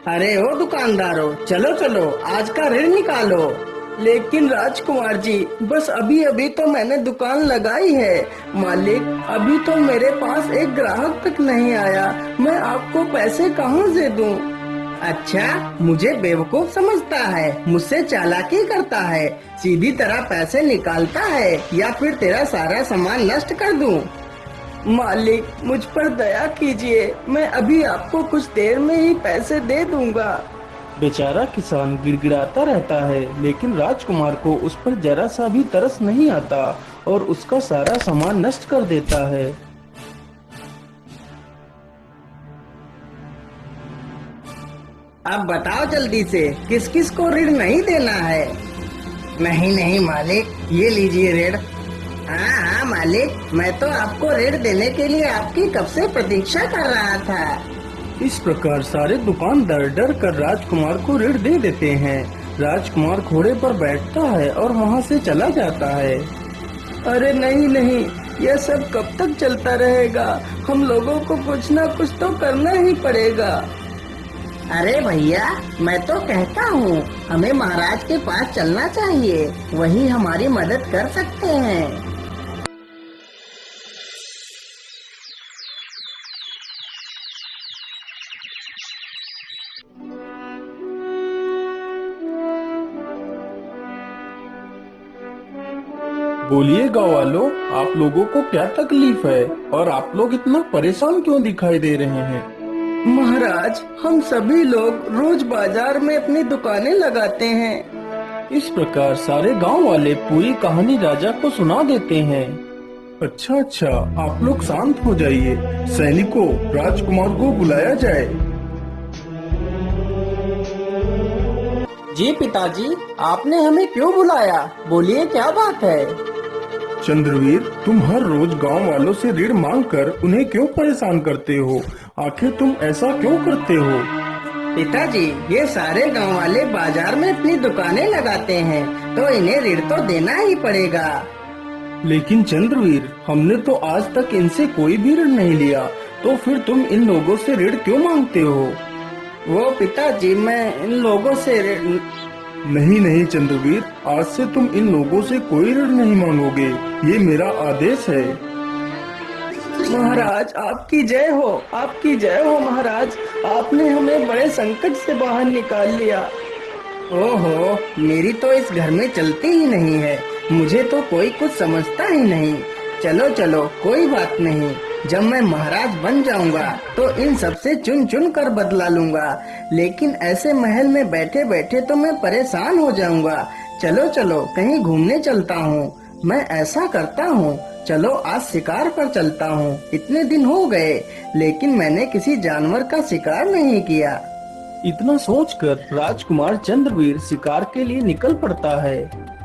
अरे ओ दुकानदारों, चलो चलो आज का ऋण निकालो। लेकिन राजकुमार जी, बस अभी अभी तो मैंने दुकान लगाई है। मालिक, अभी तो मेरे पास एक ग्राहक तक नहीं आया। मैं आपको पैसे कहाँ से दूं? अच्छा, मुझे बेवकूफ समझता है, मुझसे चालाकी करता है, सीधी तरह पैसे निकालता है या फिर तेरा सारा सामान नष्ट कर दूं? मालिक, मुझ पर दया कीजिए, मैं अभी आपको कुछ देर में ही पैसे दे दूंगा। बेचारा किसान गिड़गिड़ाता रहता है, लेकिन राजकुमार को उस पर जरा सा भी तरस नहीं आता और उसका सारा सामान नष्ट कर देता है। अब बताओ जल्दी से, किस किस को ऋण नहीं देना है? नहीं नहीं मालिक, ये लीजिए ऋण। हाँ हाँ मालिक, मैं तो आपको ऋण देने के लिए आपकी कब से प्रतीक्षा कर रहा था। इस प्रकार सारे दुकानदार डर कर राजकुमार को ऋण दे देते हैं। राजकुमार घोड़े पर बैठता है और वहाँ से चला जाता है। अरे नहीं नहीं, यह सब कब तक चलता रहेगा? हम लोगों को कुछ ना कुछ तो करना ही पड़ेगा। अरे भैया, मैं तो कहता हूँ हमें महाराज के पास चलना चाहिए, वही हमारी मदद कर सकते हैं। बोलिए गाँव वालों, आप लोगों को क्या तकलीफ है और आप लोग इतना परेशान क्यों दिखाई दे रहे हैं? महाराज, हम सभी लोग रोज बाजार में अपनी दुकानें लगाते हैं। इस प्रकार सारे गांव वाले पूरी कहानी राजा को सुना देते हैं। अच्छा अच्छा, आप लोग शांत हो जाइए। सैनिकों, राजकुमार को बुलाया जाए। जी पिताजी, आपने हमें क्यों बुलाया? बोलिए, क्या बात है? चंद्रवीर, तुम हर रोज गांव वालों से ऋण मांगकर उन्हें क्यों परेशान करते हो? आखिर तुम ऐसा क्यों करते हो? पिताजी, ये सारे गांव वाले बाजार में अपनी दुकानें लगाते हैं, तो इन्हें ऋण तो देना ही पड़ेगा। लेकिन चंद्रवीर, हमने तो आज तक इनसे कोई भी ऋण नहीं लिया, तो फिर तुम इन लोगों से ऋण क्यों मांगते हो? वो पिताजी, मैं इन लोगों से ऋण... नहीं नहीं चंद्रवीर, आज से तुम इन लोगों से कोई ऋण नहीं मांगोगे, ये मेरा आदेश है। महाराज, आपकी जय हो, आपकी जय हो महाराज। आपने हमें बड़े संकट से बाहर निकाल लिया। ओहो, मेरी तो इस घर में चलती ही नहीं है, मुझे तो कोई कुछ समझता ही नहीं। चलो चलो, कोई बात नहीं, जब मैं महाराज बन जाऊंगा तो इन सब से चुन चुन कर बदला लूंगा। लेकिन ऐसे महल में बैठे बैठे तो मैं परेशान हो जाऊंगा। चलो चलो, कहीं घूमने चलता हूँ। मैं ऐसा करता हूँ, चलो आज शिकार पर चलता हूँ। इतने दिन हो गए, लेकिन मैंने किसी जानवर का शिकार नहीं किया। इतना सोचकर राजकुमार चंद्रवीर शिकार के लिए निकल पड़ता है।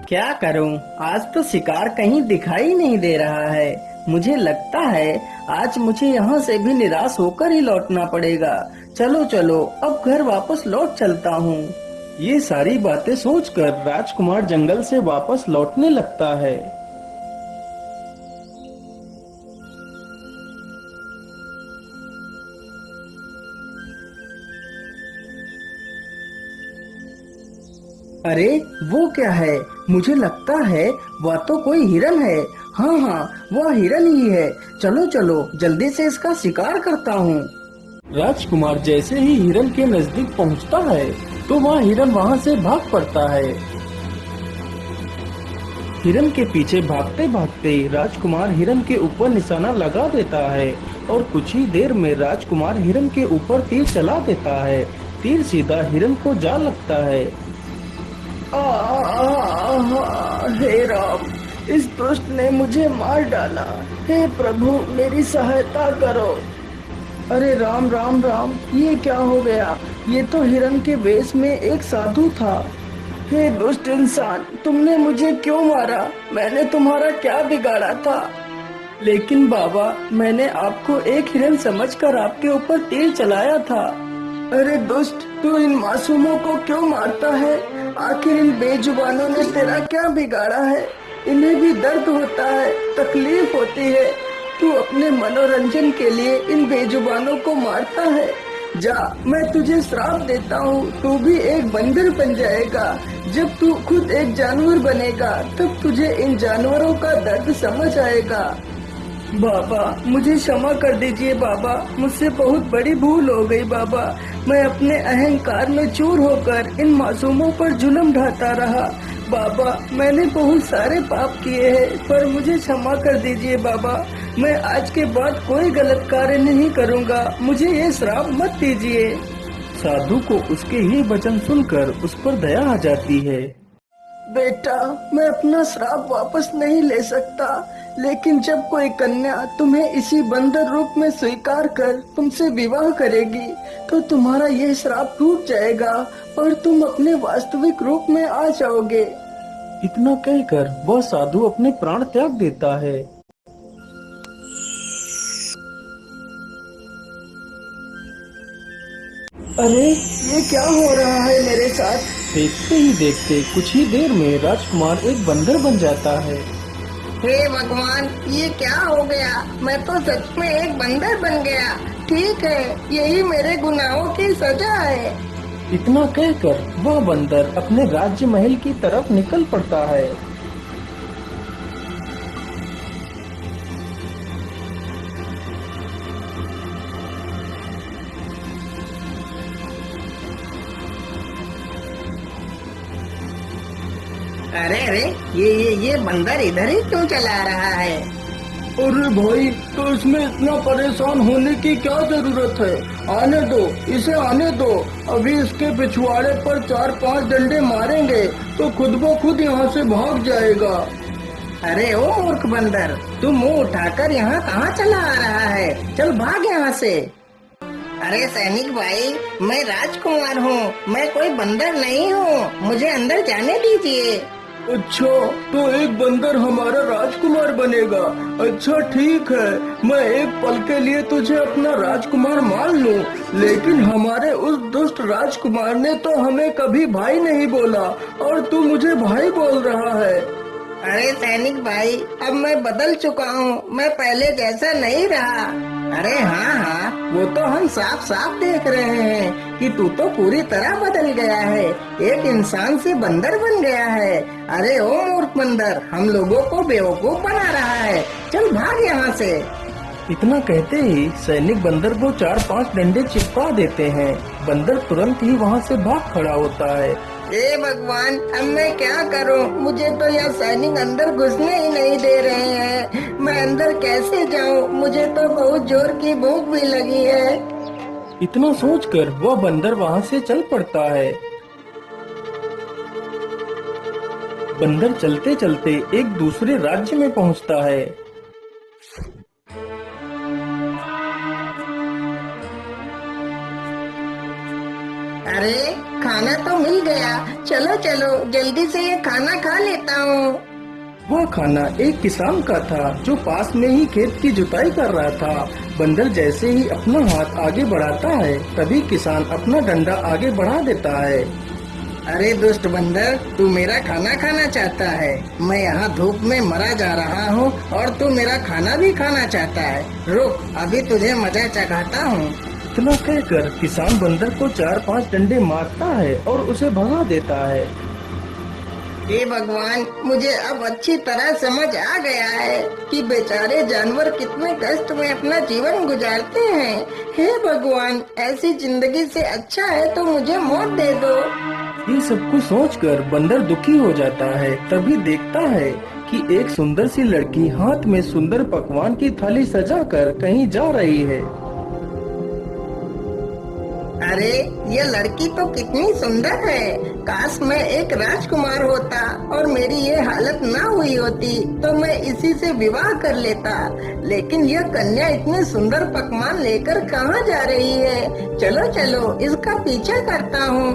क्या करूं, आज तो शिकार कहीं दिखाई नहीं दे रहा है। मुझे लगता है आज मुझे यहाँ से भी निराश होकर ही लौटना पड़ेगा। चलो चलो, अब घर वापस लौट चलता हूँ। ये सारी बातें सोचकर राजकुमार जंगल से वापस लौटने लगता है। अरे वो क्या है? मुझे लगता है वह तो कोई हिरन है। हाँ हाँ, वह हिरन ही है। चलो चलो, जल्दी से इसका शिकार करता हूँ। राजकुमार जैसे ही हिरन के नजदीक पहुंचता है तो वह हिरन वहां से भाग पड़ता है। हिरन के पीछे भागते भागते राजकुमार हिरन के ऊपर निशाना लगा देता है और कुछ ही देर में राजकुमार हिरन के ऊपर तीर चला देता है। तीर सीधा हिरन को जा लगता है। हे राम, इस दुष्ट ने मुझे मार डाला। हे प्रभु, मेरी सहायता करो। अरे राम राम राम, ये क्या हो गया? ये तो हिरन के वेश में एक साधु था। हे दुष्ट इंसान, तुमने मुझे क्यों मारा? मैंने तुम्हारा क्या बिगाड़ा था? लेकिन बाबा, मैंने आपको एक हिरन समझकर आपके ऊपर तीर चलाया था। अरे दुष्ट, तू इन मासूमों को क्यों मारता है? आखिर इन बेजुबानों ने तेरा क्या बिगाड़ा है? इन्हें भी दर्द होता है, तकलीफ होती है। तू अपने मनोरंजन के लिए इन बेजुबानों को मारता है। जा, मैं तुझे श्राप देता हूँ, तू भी एक बंदर बन जाएगा। जब तू खुद एक जानवर बनेगा तब तुझे इन जानवरों का दर्द समझ आएगा। बाबा, मुझे क्षमा कर दीजिए बाबा, मुझसे बहुत बड़ी भूल हो गई बाबा। मैं अपने अहंकार में चूर होकर इन मासूमों पर जुल्म ढाता रहा। बाबा, मैंने बहुत सारे पाप किए हैं, पर मुझे क्षमा कर दीजिए बाबा। मैं आज के बाद कोई गलत कार्य नहीं करूँगा, मुझे ये श्राप मत दीजिए। साधु को उसके ये वचन सुनकर उस पर दया आ जाती है। बेटा, मैं अपना श्राप वापस नहीं ले सकता, लेकिन जब कोई कन्या तुम्हें इसी बंदर रूप में स्वीकार कर तुमसे विवाह करेगी तो तुम्हारा यह श्राप टूट जाएगा और तुम अपने वास्तविक रूप में आ जाओगे। इतना कहकर वह साधु अपने प्राण त्याग देता है। अरे, ये क्या हो रहा है मेरे साथ? देखते ही देखते कुछ ही देर में राजकुमार एक बंदर बन जाता है। हे भगवान, ये क्या हो गया? मैं तो सच में एक बंदर बन गया। ठीक है, यही मेरे गुनाहों की सजा है। इतना कहकर वह बंदर अपने राज्य महल की तरफ निकल पड़ता है। अरे अरे, ये बंदर इधर ही क्यों चला रहा है? अरे भाई, तो इसमें इतना परेशान होने की क्या जरूरत है? आने दो, इसे आने दो। अभी इसके पिछवाड़े पर 4-5 डंडे मारेंगे तो खुद ब खुद यहाँ से भाग जाएगा। अरे ओ मूर्ख बंदर, तू मुंह उठाकर यहाँ कहाँ चला आ रहा है? चल भाग यहाँ से। अरे सैनिक भाई, मैं राजकुमार हूँ, मैं कोई बंदर नहीं हूँ, मुझे अंदर जाने दीजिए। अच्छा, तो एक बंदर हमारा राजकुमार बनेगा? अच्छा ठीक है, मैं एक पल के लिए तुझे अपना राजकुमार मान लूं, लेकिन हमारे उस दुष्ट राजकुमार ने तो हमें कभी भाई नहीं बोला और तू मुझे भाई बोल रहा है। अरे सैनिक भाई, अब मैं बदल चुका हूँ, मैं पहले जैसा नहीं रहा। अरे हाँ हाँ, वो तो हम साफ साफ देख रहे हैं कि तू तो पूरी तरह बदल गया है, एक इंसान से बंदर बन गया है। अरे ओ मूर्ख बंदर, हम लोगों को बेवकूफ बना रहा है, चल भाग यहाँ से। इतना कहते ही सैनिक बंदर को 4-5 डंडे चिपका देते हैं। बंदर तुरंत ही वहाँ से भाग खड़ा होता है। हे भगवान, अब मैं क्या करूं? मुझे तो यह सैनिक अंदर घुसने ही नहीं दे रहे हैं। मैं अंदर कैसे जाऊं? मुझे तो बहुत जोर की भूख भी लगी है। इतना सोचकर वह बंदर वहाँ से चल पड़ता है। बंदर चलते चलते एक दूसरे राज्य में पहुँचता है। अरे, खाना तो मिल गया, चलो चलो जल्दी से ये खाना खा लेता हूँ। वह खाना एक किसान का था जो पास में ही खेत की जुताई कर रहा था। बंदर जैसे ही अपना हाथ आगे बढ़ाता है तभी किसान अपना डंडा आगे बढ़ा देता है। अरे दुष्ट बंदर, तू मेरा खाना खाना चाहता है? मैं यहाँ धूप में मरा जा रहा हूँ और तू मेरा खाना भी खाना चाहता है? रुक, अभी तुझे मजा चखाता हूँ। इतना कहकर किसान बंदर को 4-5 डंडे मारता है और उसे भगा देता है। हे भगवान, मुझे अब अच्छी तरह समझ आ गया है कि बेचारे जानवर कितने कष्ट में अपना जीवन गुजारते हैं। हे भगवान, ऐसी जिंदगी से अच्छा है तो मुझे मौत दे दो। ये सब कुछ सोचकर बंदर दुखी हो जाता है। तभी देखता है कि एक सुंदर सी लड़की हाथ में सुंदर पकवान की थाली सजाकर कहीं जा रही है। अरे, ये लड़की तो कितनी सुंदर है। काश मैं एक राजकुमार होता और मेरी ये हालत ना हुई होती तो मैं इसी से विवाह कर लेता। लेकिन यह कन्या इतने सुंदर पकवान लेकर कहाँ जा रही है? चलो चलो, इसका पीछा करता हूँ।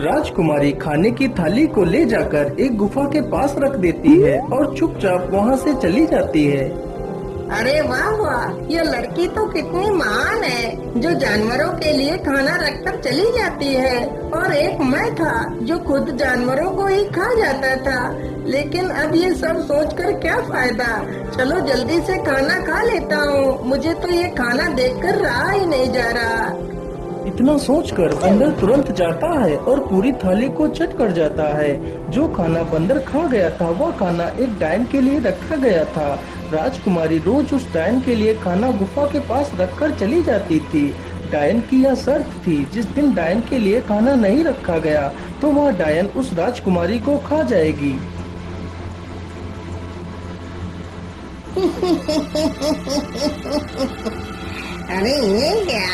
राजकुमारी खाने की थाली को ले जाकर एक गुफा के पास रख देती है और चुपचाप वहाँ से चली जाती है। अरे वाह वाह, ये लड़की तो कितनी महान है जो जानवरों के लिए खाना रखकर चली जाती है। और एक मैं था जो खुद जानवरों को ही खा जाता था, लेकिन अब ये सब सोचकर क्या फायदा। चलो जल्दी से खाना खा लेता हूँ, मुझे तो ये खाना देखकर रहा ही नहीं जा रहा। इतना सोचकर बंदर तुरंत जाता है और पूरी थाली को चट कर जाता है। जो खाना बंदर खा गया था वह खाना एक डायन के लिए रखा गया था। राजकुमारी रोज उस डायन के लिए खाना गुफा के पास रखकर चली जाती थी। डायन की यह शर्त थी, जिस दिन डायन के लिए खाना नहीं रखा गया तो वह डायन उस राजकुमारी को खा जाएगी। अरे ये क्या,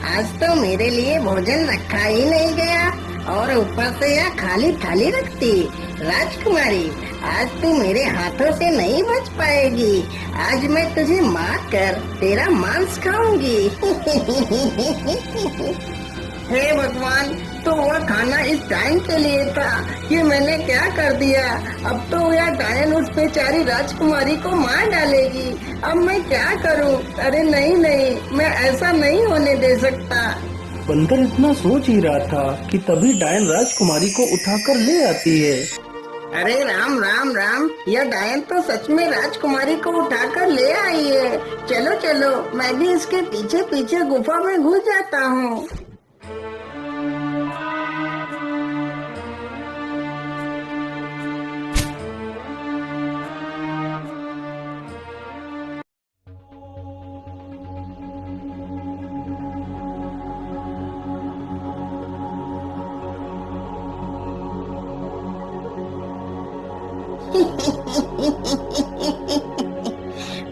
आज तो मेरे लिए भोजन रखा ही नहीं गया और ऊपर से यह खाली थाली रखती। राजकुमारी, आज तू मेरे हाथों से नहीं बच पाएगी। आज मैं तुझे मार कर तेरा मांस खाऊंगी। हे भगवान, तो वह खाना इस डायन के लिए था, ये मैंने क्या कर दिया। अब तो यह डायन उस बेचारी राजकुमारी को मार डालेगी। अब मैं क्या करूं? अरे नहीं नहीं, मैं ऐसा नहीं होने दे सकता। बंदर इतना सोच ही रहा था कि तभी डायन राजकुमारी को उठाकर ले आती है। अरे राम राम राम, यह डायन तो सच में राजकुमारी को उठाकर ले आई है। चलो चलो, मैं भी इसके पीछे पीछे गुफा में घुस जाता हूँ।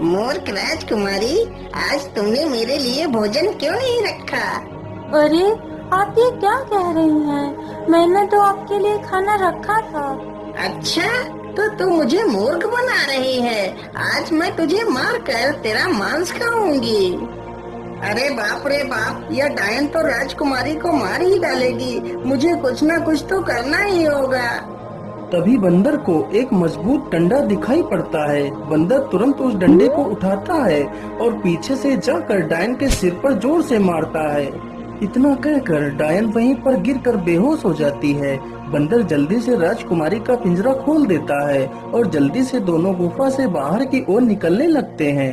मूर्ख राजकुमारी, आज तुमने मेरे लिए भोजन क्यों नहीं रखा? अरे आप ये क्या कह रही हैं? मैंने तो आपके लिए खाना रखा था। अच्छा, तो तू मुझे मूर्ख बना रही है। आज मैं तुझे मार कर तेरा मांस खाऊंगी। अरे बाप रे बाप, यह डायन तो राजकुमारी को मार ही डालेगी। मुझे कुछ ना कुछ तो करना ही होगा। तभी बंदर को एक मजबूत डंडा दिखाई पड़ता है। बंदर तुरंत उस डंडे को उठाता है और पीछे से जाकर डायन के सिर पर जोर से मारता है। इतना कहकर डायन वहीं पर गिरकर बेहोश हो जाती है। बंदर जल्दी से राजकुमारी का पिंजरा खोल देता है और जल्दी से दोनों गुफा से बाहर की ओर निकलने लगते हैं।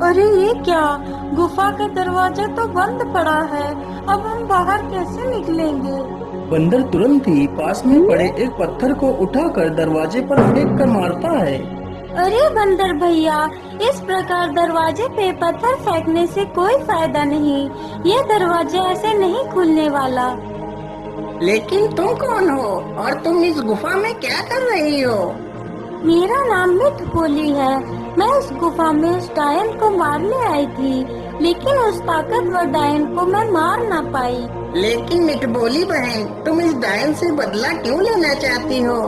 अरे ये क्या, गुफा का दरवाजा तो बंद पड़ा है। अब हम बाहर कैसे निकलेंगे? बंदर तुरंत ही पास में पड़े एक पत्थर को उठाकर दरवाजे पर फेंक कर मारता है। अरे बंदर भैया, इस प्रकार दरवाजे पे पत्थर फेंकने से कोई फायदा नहीं। ये दरवाजा ऐसे नहीं खुलने वाला। लेकिन तुम कौन हो और तुम इस गुफा में क्या कर रही हो? मेरा नाम मिठभोली है। मैं इस गुफा में उस डायन को मारने आई थी, लेकिन उस ताकतवर डायन को मैं मार ना पाई। लेकिन मिठभोली बहन, तुम इस डायन से बदला क्यों लेना चाहती हो?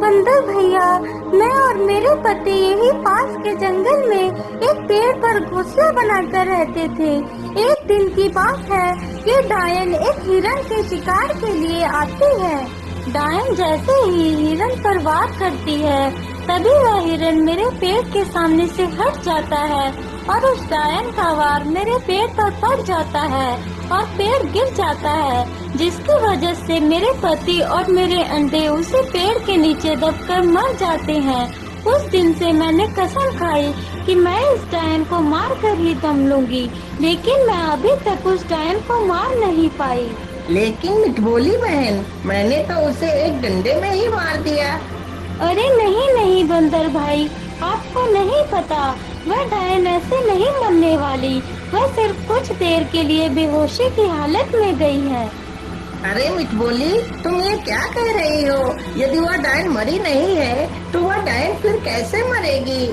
बंदर भैया, मैं और मेरे पति यही पास के जंगल में एक पेड़ पर घोंसला बनाकर रहते थे। एक दिन की बात है, ये डायन एक हिरन के शिकार के लिए आती है। डायन जैसे ही हिरन पर वार करती है, तभी वह हिरन मेरे पेड़ के सामने से हट जाता है और उस डायन का वार मेरे पेड़ पर पड़ जाता है और पेड़ गिर जाता है, जिसकी वजह से मेरे पति और मेरे अंडे उसी पेड़ के नीचे दबकर मर जाते हैं। उस दिन से मैंने कसम खाई कि मैं इस डायन को मार कर ही दम लूंगी, लेकिन मैं अभी तक उस डायन को मार नहीं पाई। लेकिन मिठभोली बहन, मैंने तो उसे एक डंडे में ही मार दिया। अरे नहीं नहीं बंदर भाई, आपको नहीं पता, वह डायन ऐसे नहीं मरने वाली। वह सिर्फ कुछ देर के लिए बेहोशी की हालत में गई है। अरे मिठभोली, तुम ये क्या कह रही हो? यदि वह डायन मरी नहीं है तो वह डायन फिर कैसे मरेगी?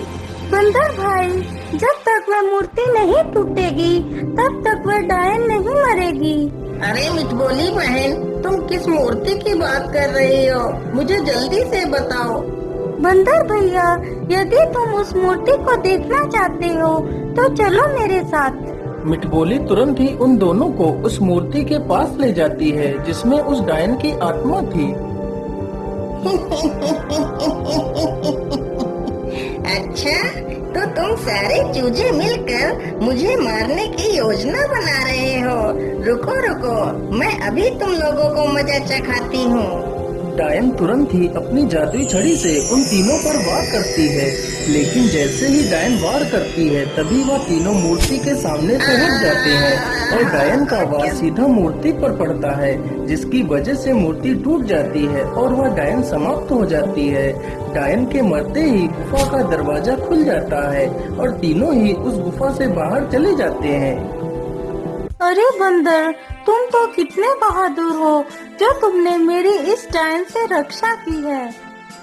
बंदर भाई, जब तक वह मूर्ति नहीं टूटेगी तब तक वह डायन नहीं मरेगी। अरे मिठभोली बहन, तुम किस मूर्ति की बात कर रही हो? मुझे जल्दी से बताओ। बंदर भैया, यदि तुम उस मूर्ति को देखना चाहते हो तो चलो मेरे साथ। मिठगोली तुरंत ही उन दोनों को उस मूर्ति के पास ले जाती है जिसमें उस डायन की आत्मा थी। अच्छा, तो तुम सारे चूजे मिलकर मुझे मारने की योजना बना रहे हो। रुको रुको, मैं अभी तुम लोगों को मजा चखाती हूँ। डायन तुरंत ही अपनी जादुई छड़ी से उन तीनों पर वार करती है, लेकिन जैसे ही डायन वार करती है तभी वह तीनों मूर्ति के सामने से हट जाते हैं और डायन का वार सीधा मूर्ति पर पड़ता है, जिसकी वजह से मूर्ति टूट जाती है और वह डायन समाप्त हो जाती है। डायन के मरते ही गुफा का दरवाजा खुल जाता है और तीनों ही उस गुफा से बाहर चले जाते हैं। अरे बंदर, तुम तो कितने बहादुर हो जो तुमने मेरी इस डायन से रक्षा की है।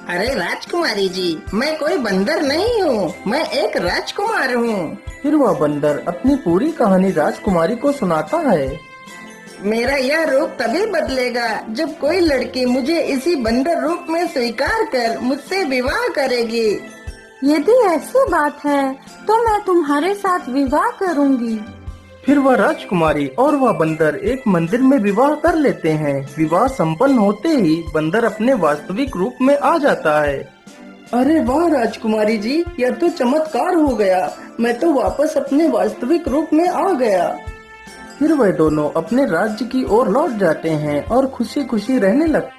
अरे राजकुमारी जी, मैं कोई बंदर नहीं हूँ, मैं एक राजकुमार हूँ। फिर वह बंदर अपनी पूरी कहानी राजकुमारी को सुनाता है। मेरा यह रूप तभी बदलेगा जब कोई लड़की मुझे इसी बंदर रूप में स्वीकार कर मुझसे विवाह करेगी। यदि ऐसी बात है तो मैं तुम्हारे साथ विवाह करूँगी। फिर वह राजकुमारी और वह बंदर एक मंदिर में विवाह कर लेते हैं। विवाह संपन्न होते ही बंदर अपने वास्तविक रूप में आ जाता है। अरे वाह राजकुमारी जी, यह तो चमत्कार हो गया। मैं तो वापस अपने वास्तविक रूप में आ गया। फिर वह दोनों अपने राज्य की ओर लौट जाते हैं और खुशी खुशी रहने लगते